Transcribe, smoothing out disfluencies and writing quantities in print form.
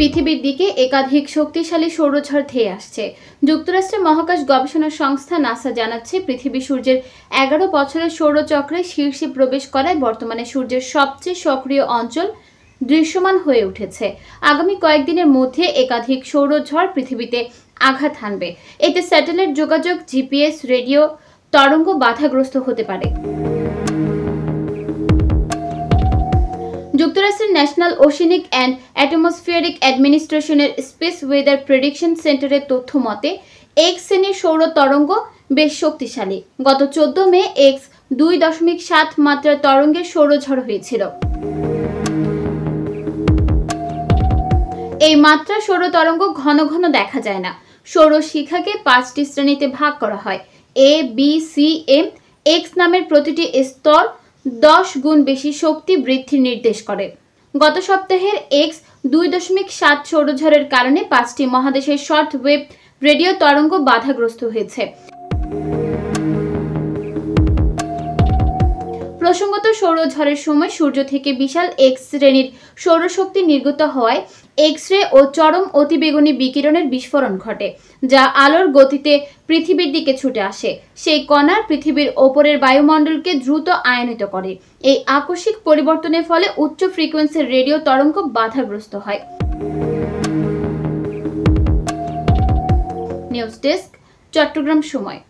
পৃথিবীর দিকে একাধিক শক্তিশালী সৌরঝড় ধেয়ে আসছে। যুক্তরাষ্ট্রের মহাকাশ গবেষণা সংস্থা নাসা জানাচ্ছে, পৃথিবী সূর্যের 11 বছরের সৌরচক্রে শীর্ষে প্রবেশ করায় বর্তমানে সূর্যের সবচেয়ে সক্রিয় অঞ্চল দৃশ্যমান হয়ে উঠেছে। আগামী কয়েকদিনের মধ্যে একাধিক সৌরঝড় পৃথিবীতে আঘাত হানবে। এতে স্যাটেলাইট যোগাযোগ, জিপিএস, রেডিও তরঙ্গ বাধাগ্রস্ত হতে পারে। যুক্তরাষ্ট্রের ন্যাশনাল ওশেনিক অ্যান্ড অ্যাটমসফিয়ারিক অ্যাডমিনিস্ট্রেশনের স্পেস ওয়েদার প্রেডিকশন সেন্টারের তথ্য মতে, এক্স শ্রেণীর সৌর তরঙ্গ বেশ শক্তিশালী। গত 14 মে এক্স 2.7 মাত্রার তরঙ্গের সৌরঝড় হয়েছিল। এই মাত্রার সৌর তরঙ্গ ঘন ঘন দেখা যায় না। সৌর শিখাকে 5টি শ্রেণীতে ভাগ করা হয়। এ, বি, সি, এম। এক্স নামের প্রতিটি স্তর 10 গুণ বেশি শক্তি বৃদ্ধির নির্দেশ করে। গত সপ্তাহের এক্স 2.7 সৌরঝড়ের কারণে 5টি মহাদেশের শর্ট ওয়েভ রেডিও তরঙ্গ বাধাগ্রস্ত হয়েছে। প্রসঙ্গত, সৌরঝড়ের সময় সূর্য থেকে বিশাল এক্স শ্রেণীর সৌরশক্তি নির্গত হওয়ায় এক্স রে ও চরম অতিবেগুনি বিকিরণের বিস্ফোরণ ঘটে, যা আলোর গতিতে পৃথিবীর দিকে ছুটে আসে। সেই কণা পৃথিবীর ওপরের বায়ুমণ্ডলকে দ্রুত আয়নিত করে। এই আকস্মিক পরিবর্তনের ফলে উচ্চ ফ্রিকোয়েন্সির রেডিও তরঙ্গ বাধাগ্রস্ত হয়। নিউজ ডেস্ক, চট্টগ্রাম সময়।